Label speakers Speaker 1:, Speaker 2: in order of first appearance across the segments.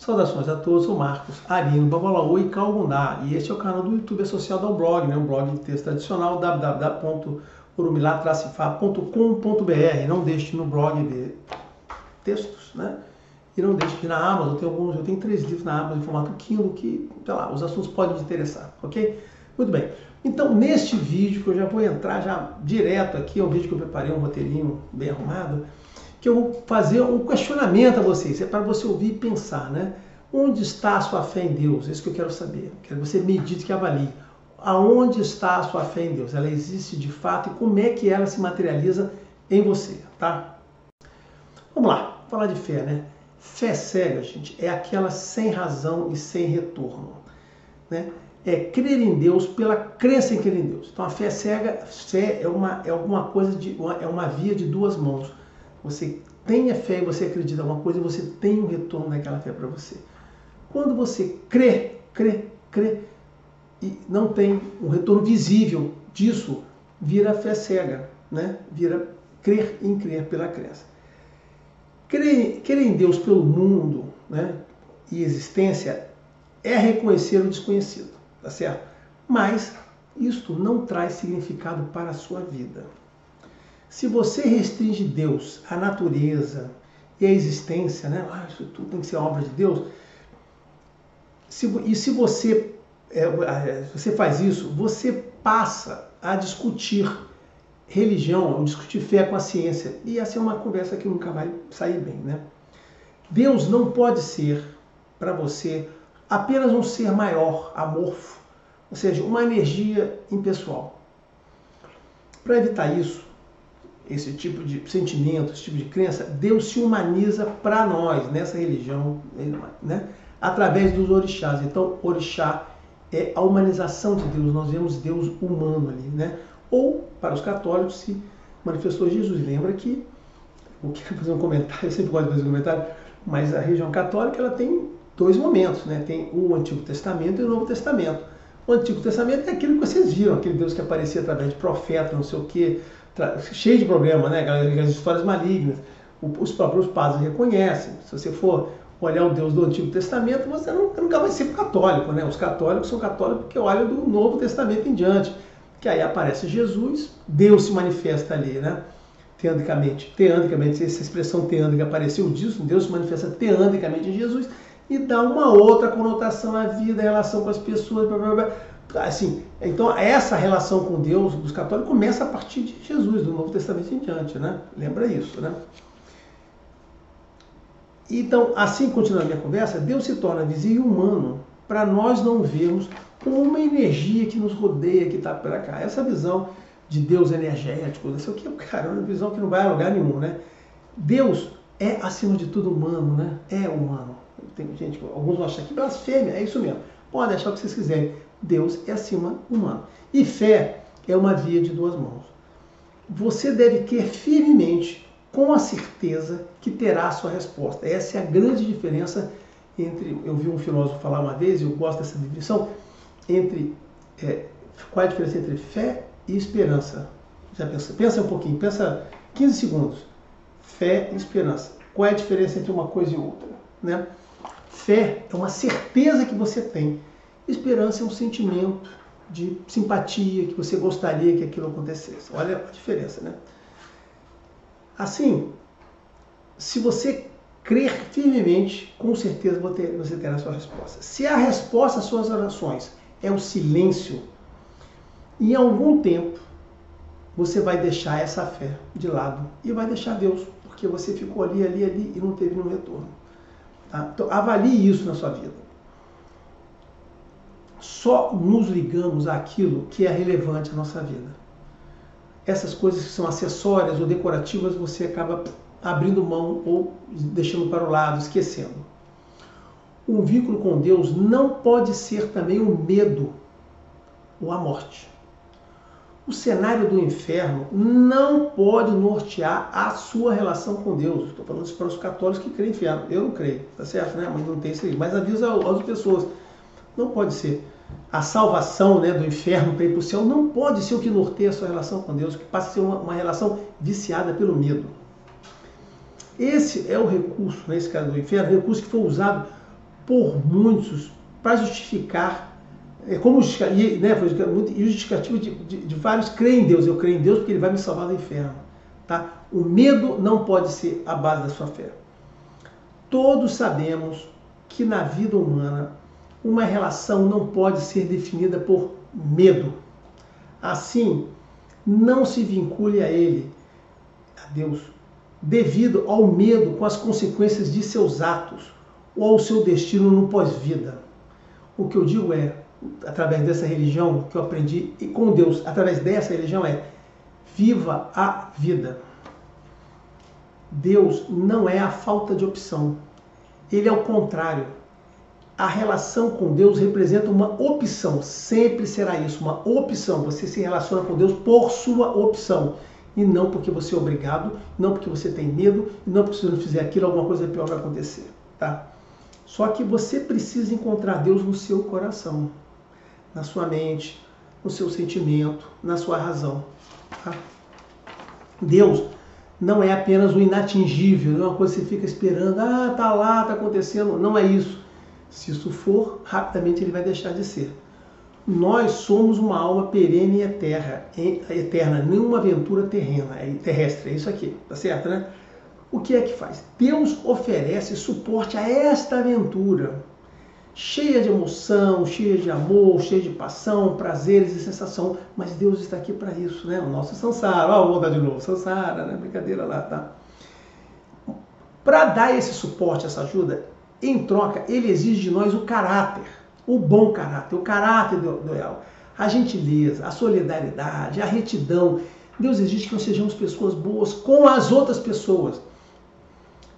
Speaker 1: Saudações a todos, sou Marcos Arino Babalaú e Calgundá, e este é o canal do YouTube associado ao blog, um blog de texto tradicional, www.urumilatracifa.com.br. Não deixe no blog de textos, e não deixe de ir na Amazon, eu tenho 3 livros na Amazon em formato Kindle que, sei lá, os assuntos podem te interessar, ok? Muito bem, então neste vídeo, que eu já vou entrar já direto aqui, é um vídeo que eu preparei, um roteirinho bem arrumado, que eu vou fazer um questionamento a vocês, é para você ouvir e pensar, Onde está a sua fé em Deus? É isso que eu quero saber. Quero que você medite, que avalie. Aonde está a sua fé em Deus? Ela existe de fato e como é que ela se materializa em você, tá? Vamos lá, falar de fé, Fé cega, gente, é aquela sem razão e sem retorno, É crer em Deus pela crença em crer em Deus. Então a fé cega, fé é alguma coisa é uma via de duas mãos. Você tem a fé e você acredita em alguma coisa e você tem um retorno daquela fé para você. Quando você crê e não tem um retorno visível disso, vira fé cega, Vira crer em crer pela crença. Crer em Deus pelo mundo, e existência é reconhecer o desconhecido, tá certo? Mas isto não traz significado para a sua vida. Se você restringe Deus, a natureza e a existência, isso tudo tem que ser obra de Deus, se você faz isso, você passa a discutir religião, discutir fé com a ciência, e essa é uma conversa que nunca vai sair bem, Deus não pode ser, para você, apenas um ser maior, amorfo, ou seja, uma energia impessoal. Para evitar isso, esse tipo de sentimento, esse tipo de crença, Deus se humaniza para nós, nessa religião, através dos orixás. Então, orixá é a humanização de Deus, nós vemos Deus humano ali, Ou, para os católicos, se manifestou Jesus. Lembra que, eu quero fazer um comentário, eu sempre gosto de fazer um comentário, mas a religião católica ela tem 2 momentos, Tem o Antigo Testamento e o Novo Testamento. O Antigo Testamento é aquilo que vocês viram, aquele Deus que aparecia através de profeta, não sei o quê, cheio de problema, aquelas histórias malignas. Os próprios padres reconhecem. Se você for olhar o Deus do Antigo Testamento, você nunca vai ser católico, Os católicos são católicos porque olham do Novo Testamento em diante, que aí aparece Jesus, Deus se manifesta ali, Teandicamente, essa expressão teândica apareceu disso, Deus se manifesta teandicamente em Jesus e dá uma outra conotação à vida, à relação com as pessoas, assim. Então essa relação com Deus dos católicos começa a partir de Jesus, do Novo Testamento em diante, Lembra isso, Então, assim, continuando a minha conversa, Deus se torna visível e humano para nós não vermos como uma energia que nos rodeia, que está para cá. Essa visão de Deus energético, não sei o que, cara, é uma visão que não vai a lugar nenhum, Deus é, acima de tudo, humano, É humano. Tem gente, alguns vão achar que blasfêmia, é isso mesmo. Pode achar o que vocês quiserem. Deus é acima humano. E fé é uma via de 2 mãos. Você deve crer firmemente, com a certeza que terá a sua resposta. Essa é a grande diferença entre, eu vi um filósofo falar uma vez, e eu gosto dessa definição, qual é a diferença entre fé e esperança? Já pensa um pouquinho, pensa 15 segundos. Fé e esperança. Qual é a diferença entre uma coisa e outra? Fé é uma certeza que você tem. Esperança é um sentimento de simpatia, que você gostaria que aquilo acontecesse. Olha a diferença, Assim, se você crer firmemente, com certeza você terá a sua resposta. Se a resposta às suas orações é o silêncio, em algum tempo você vai deixar essa fé de lado e vai deixar Deus, porque você ficou ali e não teve nenhum retorno. Então, avalie isso na sua vida. Só nos ligamos àquilo que é relevante à nossa vida. Essas coisas que são acessórias ou decorativas, você acaba abrindo mão ou deixando para o lado, esquecendo. Um vínculo com Deus não pode ser também o medo ou a morte. O cenário do inferno não pode nortear a sua relação com Deus. Estou falando isso para os católicos que creem em inferno. Eu não creio, tá certo, Mas não tem isso aí. Mas avisa as outras pessoas. Não pode ser. A salvação do inferno para ir para o céu não pode ser o que norteia a sua relação com Deus, que passa a ser uma relação viciada pelo medo. Esse é o recurso, esse cara do inferno, o recurso que foi usado por muitos para justificar, justificativo de vários creem em Deus. Eu creio em Deus porque Ele vai me salvar do inferno. Tá? O medo não pode ser a base da sua fé. Todos sabemos que na vida humana uma relação não pode ser definida por medo. Assim, não se vincule a Ele, a Deus, devido ao medo com as consequências de seus atos ou ao seu destino no pós-vida. O que eu digo é, através dessa religião que eu aprendi com Deus, através dessa religião viva a vida. Deus não é a falta de opção. Ele é o contrário. A relação com Deus representa uma opção. Sempre será isso, uma opção. Você se relaciona com Deus por sua opção. E não porque você é obrigado, não porque você tem medo, e não porque se você não fizer aquilo, alguma coisa pior vai acontecer. Tá? Só que você precisa encontrar Deus no seu coração, na sua mente, no seu sentimento, na sua razão. Tá? Deus não é apenas o inatingível, não é uma coisa que você fica esperando, tá lá, tá acontecendo. Não é isso. Se isso for, rapidamente ele vai deixar de ser. Nós somos uma alma perene e eterna, nenhuma aventura terrestre. É isso aqui, tá certo, né? O que é que faz? Deus oferece suporte a esta aventura, cheia de emoção, cheia de amor, cheia de paixão, prazeres e sensação. Mas Deus está aqui para isso, né? O nosso Sansara, vou voltar de novo, Sansara, né? Brincadeira lá, tá? Para dar esse suporte, essa ajuda, em troca, ele exige de nós o caráter, o bom caráter, o caráter loyal, a gentileza, a solidariedade, a retidão. Deus exige que nós sejamos pessoas boas com as outras pessoas.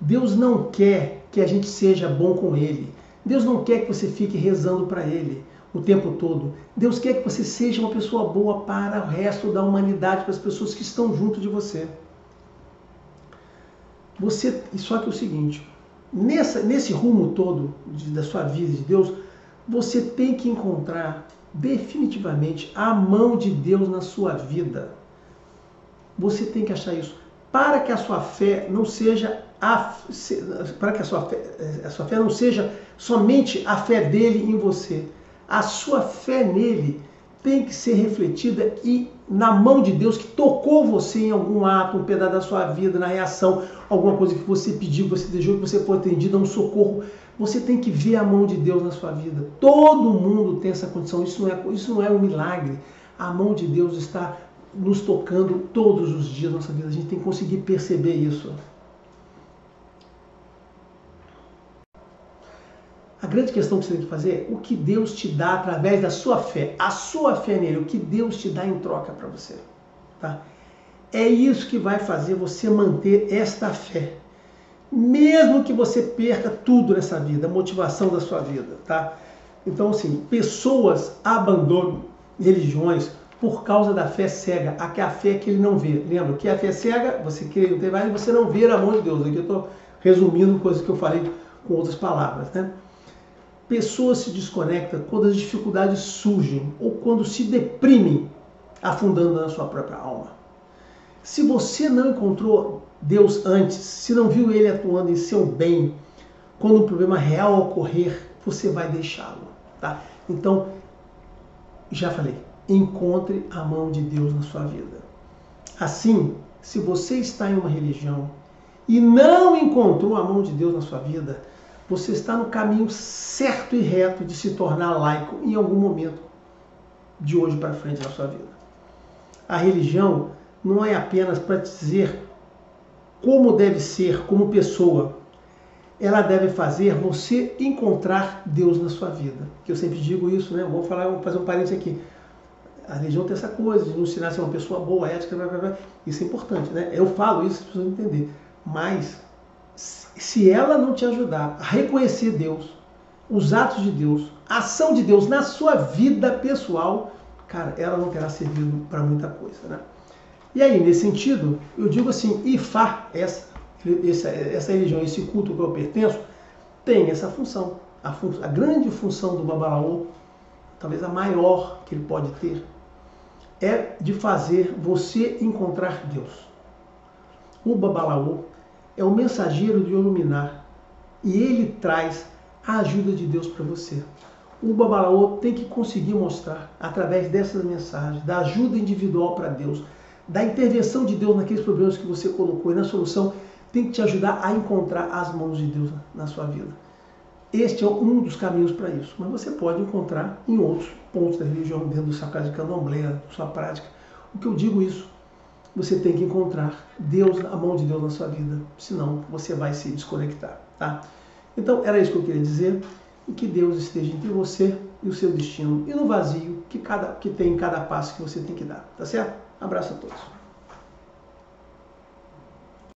Speaker 1: Deus não quer que a gente seja bom com Ele. Deus não quer que você fique rezando para Ele o tempo todo. Deus quer que você seja uma pessoa boa para o resto da humanidade, para as pessoas que estão junto de você. Só que é o seguinte, nesse rumo todo da sua vida de Deus, você tem que encontrar definitivamente a mão de Deus na sua vida. Você tem que achar isso. Para que a sua fé não seja para que a sua fé não seja somente a fé dele em você. A sua fé nele tem que ser refletida na mão de Deus que tocou você em algum ato, um pedaço da sua vida, na reação, alguma coisa que você pediu, que você desejou, que você foi atendido, um socorro. Você tem que ver a mão de Deus na sua vida. Todo mundo tem essa condição. Isso não é um milagre. A mão de Deus está nos tocando todos os dias da nossa vida. A gente tem que conseguir perceber isso. A grande questão que você tem que fazer é o que Deus te dá através da sua fé. A sua fé nele, o que Deus te dá em troca para você. Tá? É isso que vai fazer você manter esta fé. Mesmo que você perca tudo nessa vida, a motivação da sua vida. Tá? Então, assim, pessoas abandonam religiões por causa da fé cega, a fé que ele não vê. Lembra que a fé cega, você crê, não tem mais, você não vê a mão de Deus. Aqui eu estou resumindo coisas que eu falei com outras palavras, né? Pessoas se desconectam quando as dificuldades surgem ou quando se deprimem, afundando na sua própria alma. Se você não encontrou Deus antes, se não viu Ele atuando em seu bem, quando um problema real ocorrer, você vai deixá-lo. Tá? Então, já falei, encontre a mão de Deus na sua vida. Assim, se você está em uma religião e não encontrou a mão de Deus na sua vida, você está no caminho certo e reto de se tornar laico em algum momento de hoje para frente na sua vida. A religião não é apenas para te dizer como deve ser como pessoa. Ela deve fazer você encontrar Deus na sua vida. Que eu sempre digo isso, né? Vou fazer um parênteses aqui. A religião tem essa coisa de nos ensinar a ser uma pessoa boa, ética, isso é importante, né? Eu falo isso para as pessoas entenderem. Mas se ela não te ajudar a reconhecer Deus, os atos de Deus, a ação de Deus na sua vida pessoal, cara, ela não terá servido para muita coisa, né? E aí, nesse sentido, eu digo assim, Ifá, essa religião, esse culto que eu pertenço, tem essa função. A grande função do Babalaô, talvez a maior que ele pode ter, é de fazer você encontrar Deus. O Babalaô é o mensageiro de Oluminar e ele traz a ajuda de Deus para você. O Babalaô tem que conseguir mostrar, através dessas mensagens, da ajuda individual para Deus, da intervenção de Deus naqueles problemas que você colocou e na solução, tem que te ajudar a encontrar as mãos de Deus na sua vida. Este é um dos caminhos para isso, mas você pode encontrar em outros pontos da religião, dentro da sua casa de candomblé, da sua prática. O que eu digo isso, você tem que encontrar Deus, a mão de Deus na sua vida, senão você vai se desconectar, tá? Então, era isso que eu queria dizer, e que Deus esteja entre você e o seu destino, e no vazio que tem em cada passo que você tem que dar, tá certo? Abraço a todos.